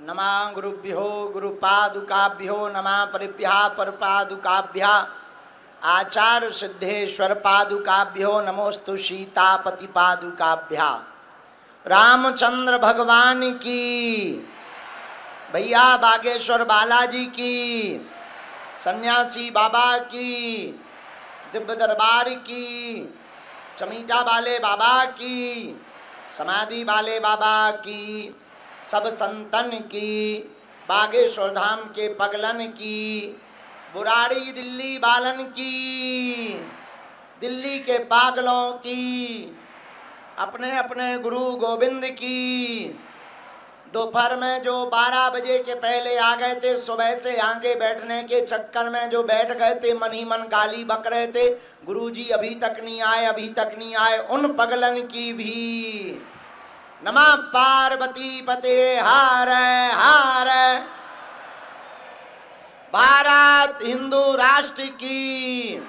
नमः गुरुभ्यो गुरुपादुकाभ्यो नमः परिभ्यः परपादुकाभ्यः आचार्य सिद्धेश्वर पादुकाभ्यो नमोस्तु सीतापति पादुकाभ्यः। रामचंद्र भगवान की, भैया बागेश्वर बालाजी की, सन्यासी बाबा की, दिव्य दरबार की, चमीटा वाले बाबा की, समाधि वाले बाबा की, सब संतन की, बागेश्वर धाम के पगलन की, बुराड़ी दिल्ली बालन की, दिल्ली के पागलों की, अपने अपने गुरु गोविंद की। दोपहर में जो 12 बजे के पहले आ गए थे, सुबह से आगे बैठने के चक्कर में जो बैठ गए थे, मन ही मन गाली बक रहे थे, गुरुजी अभी तक नहीं आए, अभी तक नहीं आए, उन पगलन की भी नमः पार्वती पते हार हार। भारत हिंदू राष्ट्र की,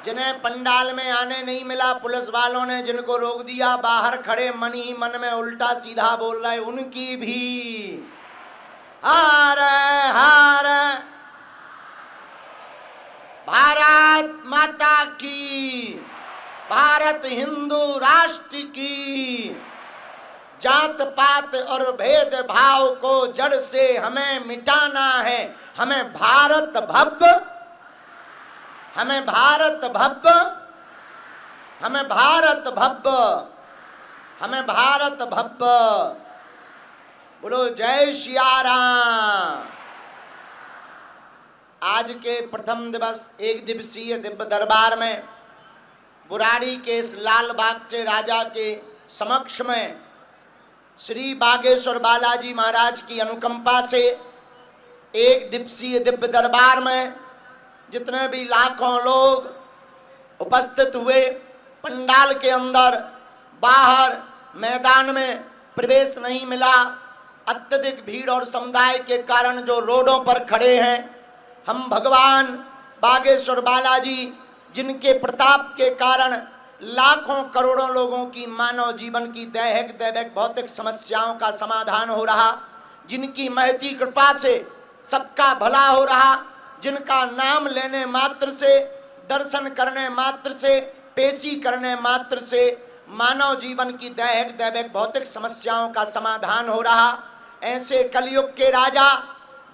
जिन्हें पंडाल में आने नहीं मिला, पुलिस वालों ने जिनको रोक दिया, बाहर खड़े मन ही मन में उल्टा सीधा बोल रहे, उनकी भी हार हार। भारत माता की, भारत हिंदू राष्ट्र की। जात पात और भेदभाव को जड़ से हमें मिटाना है। हमें भारत भव्य, हमें भारत भव्य, हमें भारत भव्य, हमें भारत भव्य। बोलो जय सिया राम। आज के प्रथम दिवस एक दिवसीय दिव्य दरबार में बुराड़ी के इस लाल बागचे राजा के समक्ष में श्री बागेश्वर बालाजी महाराज की अनुकंपा से एक दिवसीय दिव्य दरबार में जितने भी लाखों लोग उपस्थित हुए, पंडाल के अंदर बाहर मैदान में प्रवेश नहीं मिला। अत्यधिक भीड़ और समुदाय के कारण जो रोडों पर खड़े हैं, हम भगवान बागेश्वर बालाजी जिनके प्रताप के कारण लाखों करोड़ों लोगों की मानव जीवन की दैहिक दैविक भौतिक समस्याओं का समाधान हो रहा, जिनकी महती कृपा से सबका भला हो रहा, जिनका नाम लेने मात्र से, दर्शन करने मात्र से, पेशी करने मात्र से मानव जीवन की दैहिक दैविक भौतिक समस्याओं का समाधान हो रहा। ऐसे कलयुग के राजा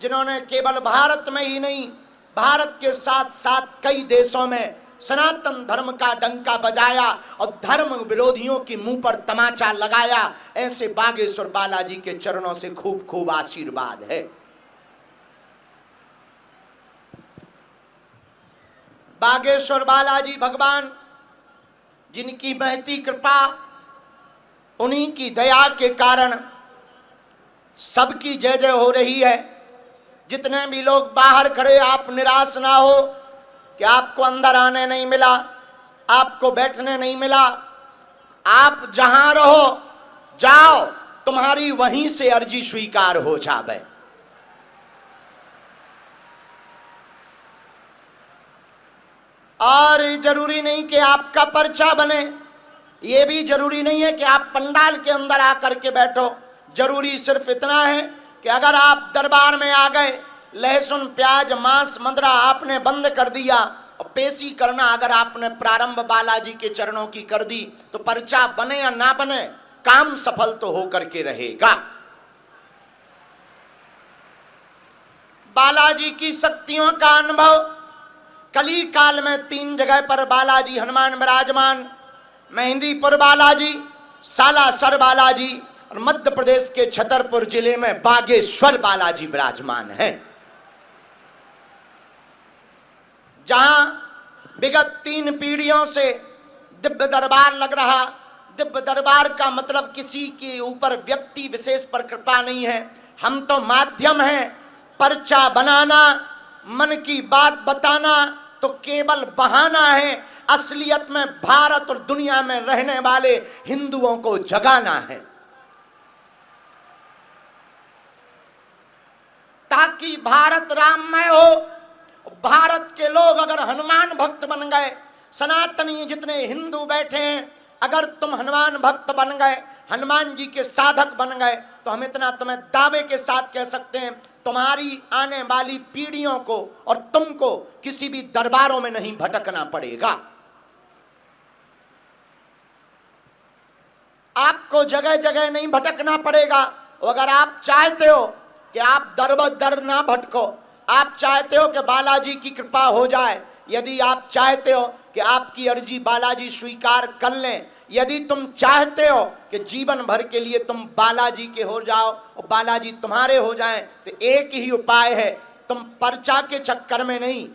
जिन्होंने केवल भारत में ही नहीं, भारत के साथ साथ कई देशों में सनातन धर्म का डंका बजाया और धर्म विरोधियों के मुंह पर तमाचा लगाया, ऐसे बागेश्वर बालाजी के चरणों से खूब खूब आशीर्वाद है। बागेश्वर बालाजी भगवान जिनकी महती कृपा, उन्हीं की दया के कारण सबकी जय जय हो रही है। जितने भी लोग बाहर खड़े, आप निराश ना हो कि आपको अंदर आने नहीं मिला, आपको बैठने नहीं मिला। आप जहां रहो जाओ, तुम्हारी वहीं से अर्जी स्वीकार हो जावे। और जरूरी नहीं कि आपका पर्चा बने, ये भी जरूरी नहीं है कि आप पंडाल के अंदर आकर के बैठो। जरूरी सिर्फ इतना है कि अगर आप दरबार में आ गए, लहसुन प्याज मांस मदिरा आपने बंद कर दिया और पेशी करना अगर आपने प्रारंभ बालाजी के चरणों की कर दी, तो पर्चा बने या ना बने, काम सफल तो होकर के रहेगा। बालाजी की शक्तियों का अनुभव कली काल में 3 जगह पर बालाजी हनुमान विराजमान, मेहंदीपुर बालाजी, सालासर बालाजी और मध्य प्रदेश के छतरपुर जिले में बागेश्वर बालाजी विराजमान हैं। जहां विगत 3 पीढ़ियों से दिव्य दरबार लग रहा। दिव्य दरबार का मतलब किसी के ऊपर व्यक्ति विशेष पर कृपा नहीं है, हम तो माध्यम हैं। पर्चा बनाना, मन की बात बताना तो केवल बहाना है, असलियत में भारत और दुनिया में रहने वाले हिंदुओं को जगाना है, ताकि भारत राममय हो। भारत के लोग अगर हनुमान भक्त बन गए, सनातनी जितने हिंदू बैठे हैं, अगर तुम हनुमान भक्त बन गए, हनुमान जी के साधक बन गए तो हम इतना तुम्हें दावे के साथ कह सकते हैं, तुम्हारी आने वाली पीढ़ियों को और तुमको किसी भी दरबारों में नहीं भटकना पड़ेगा। आपको जगह जगह नहीं भटकना पड़ेगा। अगर आप चाहते हो कि आप दर ब दर ना भटको, आप चाहते हो कि बालाजी की कृपा हो जाए, यदि आप चाहते हो कि आपकी अर्जी बालाजी स्वीकार कर लें, यदि तुम चाहते हो कि जीवन भर के लिए तुम बालाजी के हो जाओ और बालाजी तुम्हारे हो जाएं, तो एक ही उपाय है, तुम पर्चा के चक्कर में नहीं,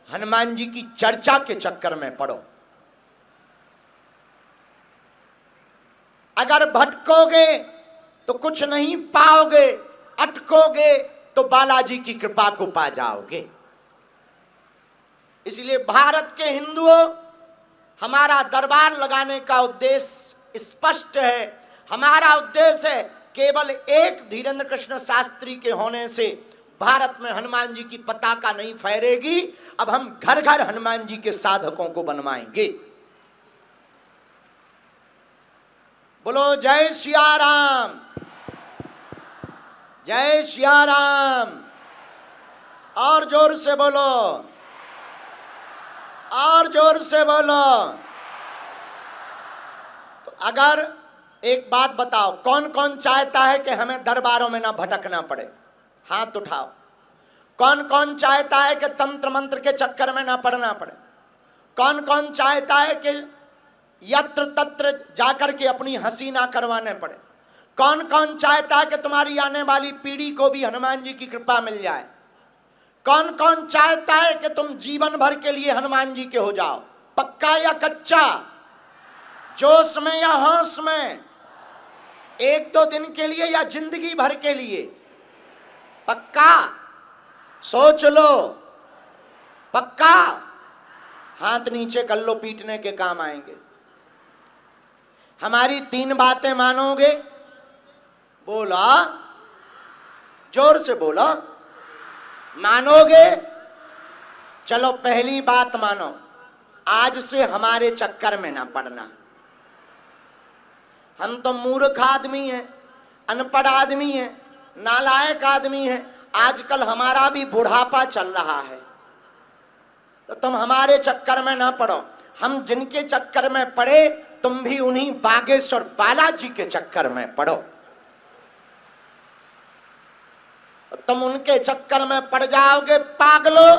हनुमान जी की चर्चा के चक्कर में पड़ो। अगर भटकोगे तो कुछ नहीं पाओगे, अटकोगे तो बालाजी की कृपा को पा जाओगे। इसलिए भारत के हिंदुओं, हमारा दरबार लगाने का उद्देश्य स्पष्ट है। हमारा उद्देश्य है केवल एक धीरेन्द्र कृष्ण शास्त्री के होने से भारत में हनुमान जी की पताका नहीं फहरेगी। अब हम घर घर हनुमान जी के साधकों को बनवाएंगे। बोलो जय सिया राम, जय सिया राम। और जोर से बोलो, और जोर से बोलो। तो अगर एक बात बताओ, कौन कौन चाहता है कि हमें दरबारों में ना भटकना पड़े? हाथ उठाओ। कौन कौन चाहता है कि तंत्र मंत्र के चक्कर में ना पड़ना पड़े? कौन कौन चाहता है कि यत्र तत्र जाकर के अपनी हंसी ना करवाने पड़े? कौन कौन चाहता है कि तुम्हारी आने वाली पीढ़ी को भी हनुमान जी की कृपा मिल जाए? कौन कौन चाहता है कि तुम जीवन भर के लिए हनुमान जी के हो जाओ? पक्का या कच्चा? जोश में या होश में? एक दो दिन के लिए या जिंदगी भर के लिए? पक्का? सोच लो। पक्का? हाथ नीचे कर लो, पीटने के काम आएंगे। हमारी 3 बातें मानोगे? बोला, जोर से बोलो। मानोगे? चलो पहली बात मानो, आज से हमारे चक्कर में ना पड़ना। हम तो मूर्ख आदमी हैं, अनपढ़ आदमी हैं, नालायक आदमी हैं। आजकल हमारा भी बुढ़ापा चल रहा है, तो तुम हमारे चक्कर में ना पड़ो। हम जिनके चक्कर में पड़े, तुम भी उन्हीं बागेश्वर बालाजी के चक्कर में पड़ो। तुम उनके चक्कर में पड़ जाओगे पागलो,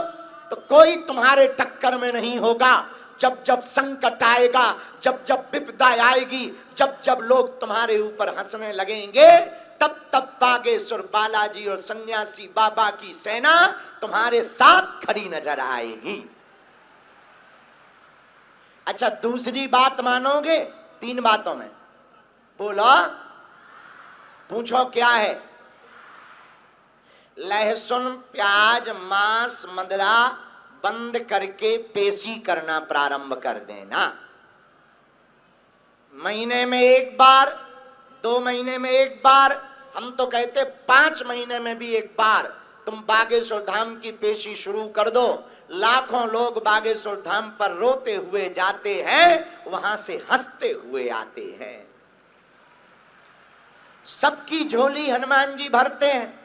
तो कोई तुम्हारे टक्कर में नहीं होगा। जब जब संकट आएगा, जब जब विपदा आएगी, जब जब लोग तुम्हारे ऊपर हंसने लगेंगे, तब तब बागेश्वर बालाजी और सन्यासी बाबा की सेना तुम्हारे साथ खड़ी नजर आएगी। अच्छा, दूसरी बात मानोगे? 3 बातों में बोलो, पूछो क्या है? लहसुन, प्याज, मांस, मदिरा बंद करके पेशी करना प्रारंभ कर देना। महीने में 1 बार, 2 महीने में 1 बार, हम तो कहते 5 महीने में भी 1 बार तुम बागेश्वर धाम की पेशी शुरू कर दो। लाखों लोग बागेश्वर धाम पर रोते हुए जाते हैं, वहां से हंसते हुए आते हैं। सबकी झोली हनुमान जी भरते हैं।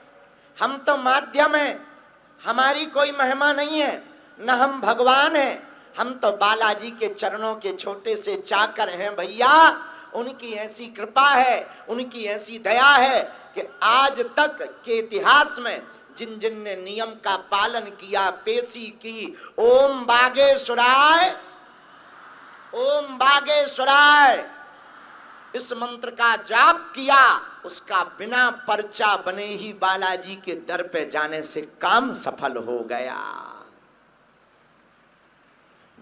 हम तो माध्यम हैं, हमारी कोई महिमा नहीं है, न हम भगवान हैं। हम तो बालाजी के चरणों के छोटे से चाकर हैं भैया। उनकी ऐसी कृपा है, उनकी ऐसी दया है कि आज तक के इतिहास में जिन जिन ने नियम का पालन किया, पेशी की, ओम बागेश्वराय, ओम बागेश्वराय इस मंत्र का जाप किया, उसका बिना पर्चा बने ही बालाजी के दर पे जाने से काम सफल हो गया।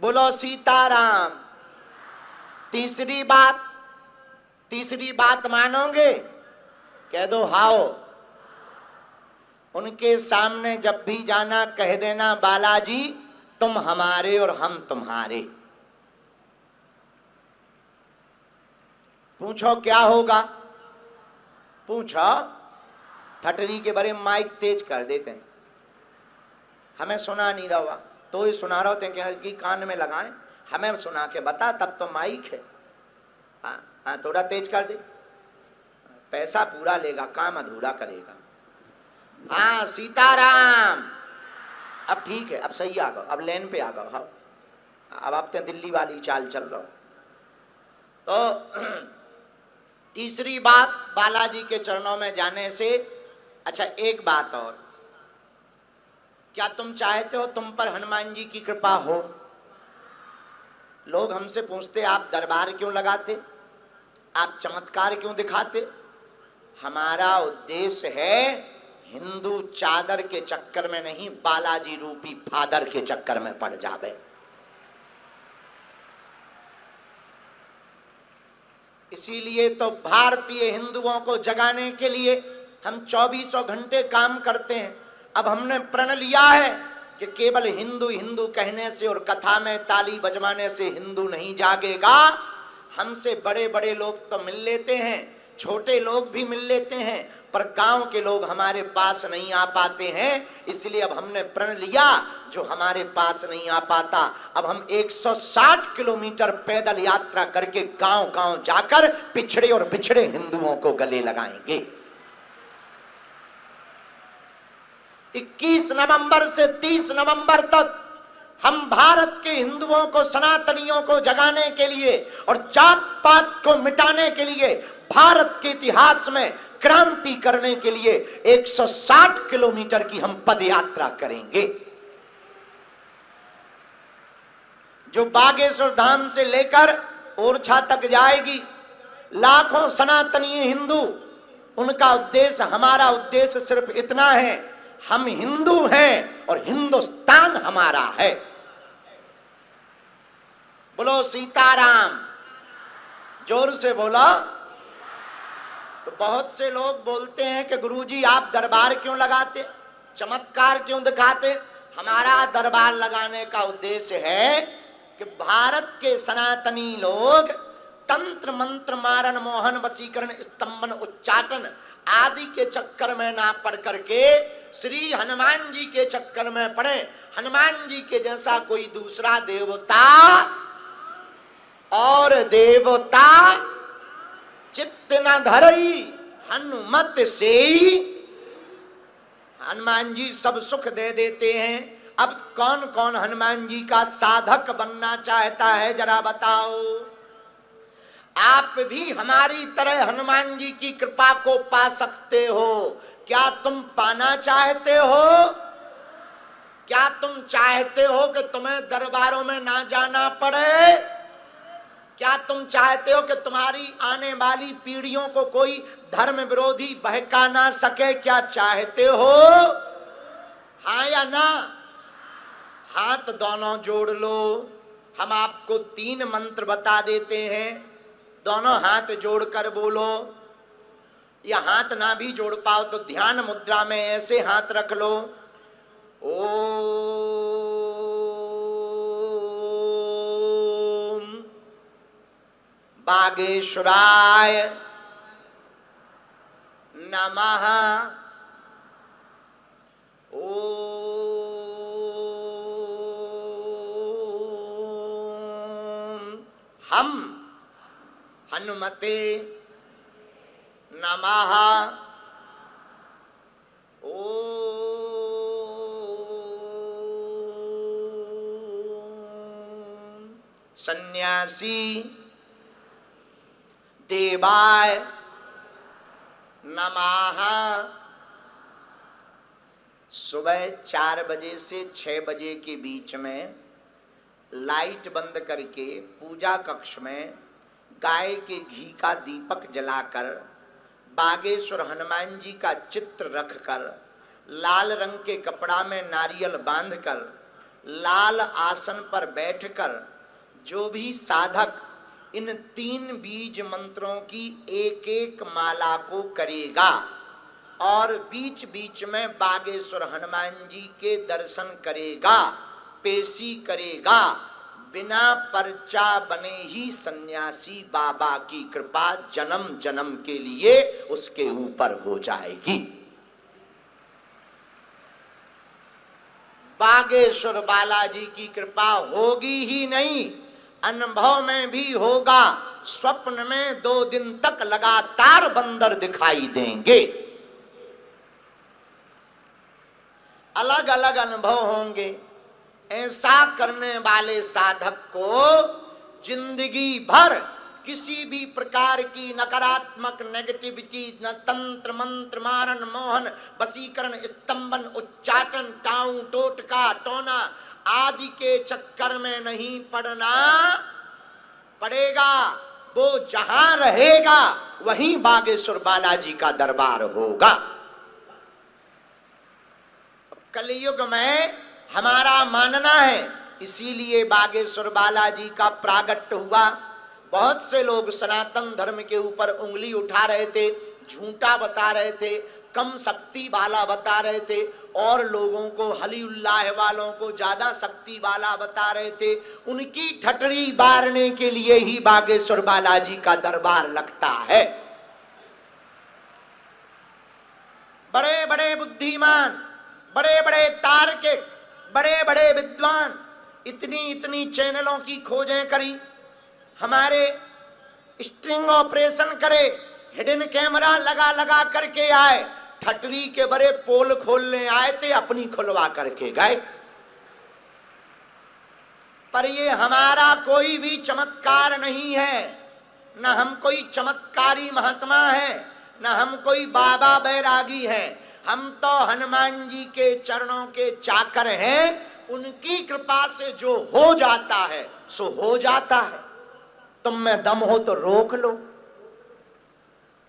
बोलो सीताराम। तीसरी बात मानोगे? कह दो हाओ। उनके सामने जब भी जाना कह देना, बालाजी तुम हमारे और हम तुम्हारे। पूछो क्या होगा? पूछो। ठटरी के बारे में माइक तेज कर देते हैं, हमें सुना नहीं रहा, तो ही सुना रहे होते हैं कि कान में लगाएं, हमें सुना के बता, तब तो माइक है। हाँ, थोड़ा तेज कर दे। पैसा पूरा लेगा, काम अधूरा करेगा। हाँ सीताराम, अब ठीक है, अब सही आ गए, अब लेन पे आ गए। हाँ अब आप तो दिल्ली वाली चाल चल रहा हो। तो तीसरी बात बालाजी के चरणों में जाने से, अच्छा एक बात और, क्या तुम चाहते हो तुम पर हनुमान जी की कृपा हो? लोग हमसे पूछते आप दरबार क्यों लगाते, आप चमत्कार क्यों दिखाते? हमारा उद्देश्य है हिंदू चादर के चक्कर में नहीं, बालाजी रूपी फादर के चक्कर में पड़ जावे। इसीलिए तो भारतीय हिंदुओं को जगाने के लिए हम 24 घंटे काम करते हैं। अब हमने प्रण लिया है कि केवल हिंदू हिंदू कहने से और कथा में ताली बजवाने से हिंदू नहीं जागेगा। हमसे बड़े बड़े लोग तो मिल लेते हैं, छोटे लोग भी मिल लेते हैं, पर गांव के लोग हमारे पास नहीं आ पाते हैं। इसलिए अब हमने प्रण लिया, जो हमारे पास नहीं आ पाता, अब हम 160 किलोमीटर पैदल यात्रा करके गांव गांव जाकर पिछड़े और बिछड़े हिंदुओं को गले लगाएंगे। 21 नवंबर से 30 नवंबर तक हम भारत के हिंदुओं को, सनातनियों को जगाने के लिए और जात पात को मिटाने के लिए, भारत के इतिहास में क्रांति करने के लिए 160 किलोमीटर की हम पद यात्रा करेंगे, जो बागेश्वर धाम से लेकर ओरछा तक जाएगी। लाखों सनातनी हिंदू, उनका उद्देश्य, हमारा उद्देश्य सिर्फ इतना है, हम हिंदू हैं और हिंदुस्तान हमारा है। बोलो सीताराम, जोर से बोलो। तो बहुत से लोग बोलते हैं कि गुरुजी आप दरबार क्यों लगाते, चमत्कार क्यों दिखाते? हमारा दरबार लगाने का उद्देश्य है कि भारत के सनातनी लोग तंत्र मंत्र मारण मोहन वशीकरण स्तंभन उच्चाटन आदि के चक्कर में ना पड़ करके श्री हनुमान जी के चक्कर में पड़े। हनुमान जी के जैसा कोई दूसरा देवता और देवता चित्त न धरई हनुमत से। हनुमान जी सब सुख दे देते हैं। अब कौन कौन हनुमान जी का साधक बनना चाहता है, जरा बताओ। आप भी हमारी तरह हनुमान जी की कृपा को पा सकते हो। क्या तुम पाना चाहते हो? क्या तुम चाहते हो कि तुम्हें दरबारों में ना जाना पड़े? क्या तुम चाहते हो कि तुम्हारी आने वाली पीढ़ियों को कोई धर्म विरोधी बहका ना सके? क्या चाहते हो? हाँ या ना? हाथ दोनों जोड़ लो। हम आपको 3 मंत्र बता देते हैं, दोनों हाथ जोड़कर बोलो। या हाथ ना भी जोड़ पाओ तो ध्यान मुद्रा में ऐसे हाथ रख लो। ओम बागेश्वराय नमः। ओम हम हनुमते नमः। ओम सन्यासी देवाय नमः। सुबह 4 बजे से 6 बजे के बीच में लाइट बंद करके पूजा कक्ष में गाय के घी का दीपक जलाकर बागेश्वर हनुमान जी का चित्र रखकर लाल रंग के कपड़ा में नारियल बांधकर लाल आसन पर बैठकर जो भी साधक इन 3 बीज मंत्रों की एक एक माला को करेगा और बीच बीच में बागेश्वर हनुमान जी के दर्शन करेगा, पेशी करेगा, बिना पर्चा बने ही सन्यासी बाबा की कृपा जन्म जन्म के लिए उसके ऊपर हो जाएगी। बागेश्वर बालाजी की कृपा होगी ही नहीं, अनुभव में भी होगा स्वप्न में 2 दिन तक लगातार बंदर दिखाई देंगे। अलग अलग अनुभव होंगे। ऐसा करने वाले साधक को जिंदगी भर किसी भी प्रकार की नकारात्मक नेगेटिविटी, न तंत्र मंत्र मारण मोहन वशीकरण स्तंभन उच्चाटन टाऊ टोटका टोना आदि के चक्कर में नहीं पड़ना पड़ेगा। वो जहां रहेगा वहीं बागेश्वर बालाजी का दरबार होगा। कलयुग में हमारा मानना है, इसीलिए बागेश्वर बालाजी का प्रागट्य हुआ। बहुत से लोग सनातन धर्म के ऊपर उंगली उठा रहे थे, झूठा बता रहे थे, कम शक्ति वाला बता रहे थे, और लोगों को हलीउल्लाह वालों को ज्यादा शक्ति वाला बता रहे थे। उनकी ठटरी बारने के लिए ही बागेश्वर बालाजी का दरबार लगता है। बड़े बड़े बुद्धिमान, बड़े बड़े तार्किक, बड़े बड़े विद्वान इतनी इतनी चैनलों की खोजें करी, हमारे स्ट्रिंग ऑपरेशन करे, हिडन कैमरा लगा लगा करके आए, ठटरी के बड़े पोल खोलने आए थे, अपनी खुलवा करके गए। पर ये हमारा कोई भी चमत्कार नहीं है, न हम कोई चमत्कारी महात्मा है, न हम कोई बाबा बैरागी हैं। हम तो हनुमान जी के चरणों के चाकर हैं। उनकी कृपा से जो हो जाता है सो हो जाता है। तुम में दम हो तो रोक लो,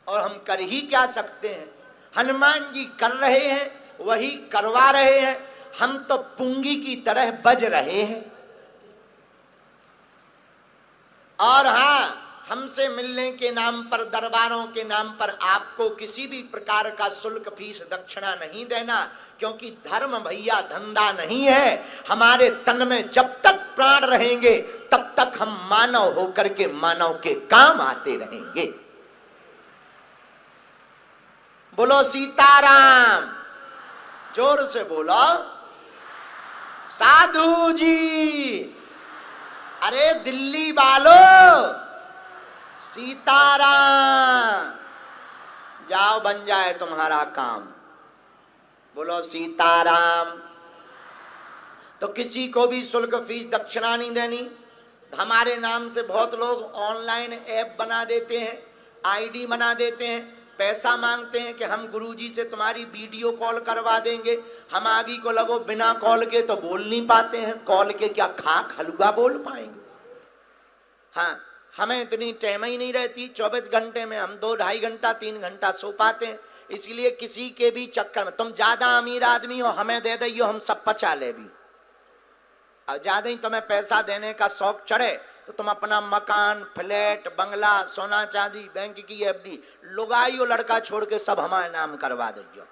और हम कर ही क्या सकते हैं। हनुमान जी कर रहे हैं, वही करवा रहे हैं, हम तो पुंगी की तरह बज रहे हैं। और हाँ, हमसे मिलने के नाम पर, दरबारों के नाम पर आपको किसी भी प्रकार का शुल्क फीस दक्षिणा नहीं देना, क्योंकि धर्म भैया धंधा नहीं है। हमारे तन में जब तक प्राण रहेंगे तब तक हम मानव होकर के मानव के काम आते रहेंगे। बोलो सीताराम, जोर से बोलो। साधु जी, अरे दिल्ली वालों, सीताराम, जाओ बन जाए तुम्हारा काम। बोलो सीताराम। तो किसी को भी शुल्क फीस दक्षिणा नहीं देनी। हमारे नाम से बहुत लोग ऑनलाइन ऐप बना देते हैं, आईडी बना देते हैं, पैसा मांगते हैं कि हम गुरुजी से तुम्हारी वीडियो कॉल करवा देंगे। हम आगे को लगो बिना कॉल के तो बोल नहीं पाते हैं, कॉल के क्या खाक हलवा बोल पाएंगे। हाँ, हमें इतनी टाइम ही नहीं रहती। 24 घंटे में हम 2-2.5 घंटा 3 घंटा सो पाते हैं। इसलिए किसी के भी चक्कर में, तुम ज्यादा अमीर आदमी हो हमें दे दियो, हम सब पचा ले भी। और ज्यादा ही तुम्हें पैसा देने का शौक चढ़े तो तुम अपना मकान, फ्लैट, बंगला, सोना चांदी, बैंक की एफडी, लुगाई और लड़का छोड़ के सब हमारे नाम करवा दियो।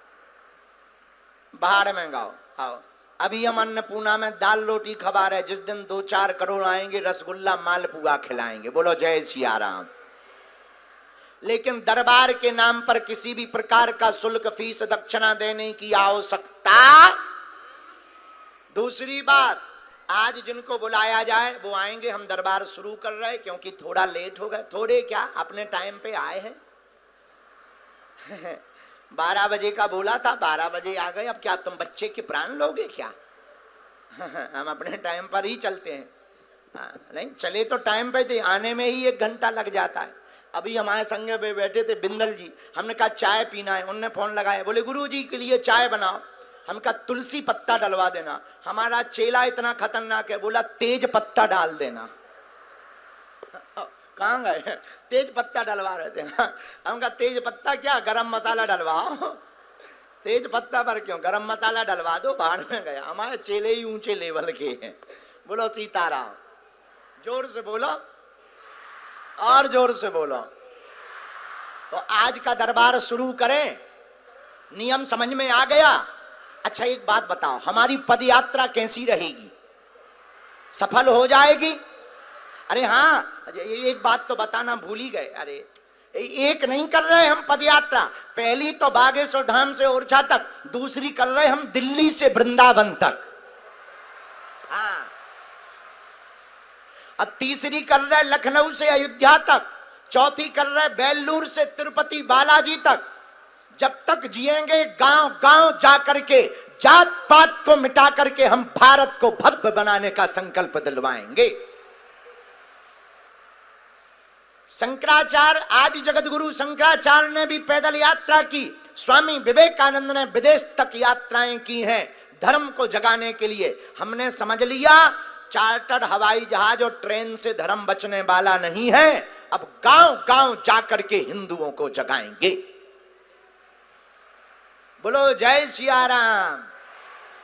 बाहर में गाओ। आओ, अभी हम अन्नपूर्णा में दाल रोटी खबा रहे, जिस दिन 2-4 करोड़ आएंगे रसगुल्ला मालपुआ खिलाएंगे। बोलो जय सिया राम। लेकिन दरबार के नाम पर किसी भी प्रकार का शुल्क फीस दक्षिणा देने की आवश्यकता। दूसरी बात, आज जिनको बुलाया जाए वो आएंगे। हम दरबार शुरू कर रहे हैं क्योंकि थोड़ा लेट हो गए। थोड़े क्या, अपने टाइम पे आए हैं। 12 बजे का बोला था, 12 बजे आ गए। अब क्या तुम बच्चे के प्राण लोगे क्या? हम अपने टाइम पर ही चलते हैं। नहीं चले तो टाइम पे थे, आने में ही 1 घंटा लग जाता है। अभी हमारे संग पे बैठे थे बिंदल जी, हमने कहा चाय पीना है, उनने फोन लगाया, बोले गुरु जी के लिए चाय बनाओ। हम कहा तुलसी पत्ता डलवा देना। हमारा चेला इतना खतरनाक है, बोला तेज पत्ता डाल देना। कहाँ गए? तेज पत्ता डलवा रहे थे। हम कहा तेज पत्ता क्या, गरम मसाला डलवाओ। तेज पत्ता पर क्यों, गरम मसाला डलवा दो। बाहर में गया। हमारे चेले ही ऊंचे लेवल के हैं। बोलो सीताराम, जोर से बोलो और जोर से बोलो। तो आज का दरबार शुरू करें। नियम समझ में आ गया? अच्छा एक बात बताओ, हमारी पद यात्रा कैसी रहेगी? सफल हो जाएगी? अरे हाँ, एक बात तो बताना भूल ही गए। अरे एक नहीं कर रहे हम पद यात्रा। पहली तो बागेश्वर धाम से ओरछा तक, दूसरी कर रहे हम दिल्ली से वृंदावन तक। हाँ, अब तीसरी कर रहे लखनऊ से अयोध्या तक, चौथी कर रहे बेल्लूर से तिरुपति बालाजी तक। जब तक जिएंगे गांव गांव जा करके जात पात को मिटा करके हम भारत को भव्य बनाने का संकल्प दिलवाएंगे। शंकराचार्य, आदि जगत गुरु शंकराचार्य ने भी पैदल यात्रा की, स्वामी विवेकानंद ने विदेश तक यात्राएं की हैं धर्म को जगाने के लिए। हमने समझ लिया चार्टर्ड हवाई जहाज और ट्रेन से धर्म बचने वाला नहीं है। अब गांव गांव जाकर के हिंदुओं को जगाएंगे। बोलो जय सिया राम।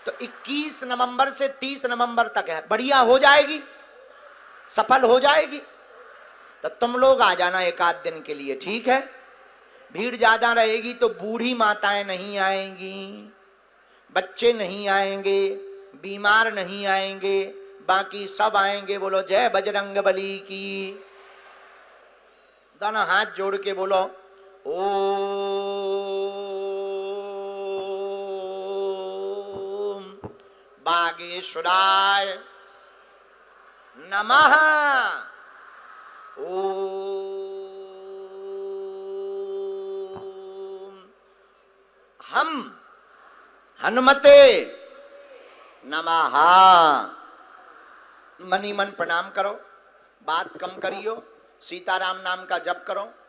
तो 21 नवंबर से 30 नवंबर तक है, बढ़िया हो जाएगी, सफल हो जाएगी। तो तुम लोग आ जाना एक आध दिन के लिए, ठीक है। भीड़ ज्यादा रहेगी तो बूढ़ी माताएं नहीं आएंगी, बच्चे नहीं आएंगे, बीमार नहीं आएंगे, बाकी सब आएंगे। बोलो जय बजरंगबली की। दोनों हाथ जोड़ के बोलो ओम बागेश्वराय नमः। ओम हम हनुमते नमः। मनी मन प्रणाम करो, बात कम करियो, सीताराम नाम का जप करो।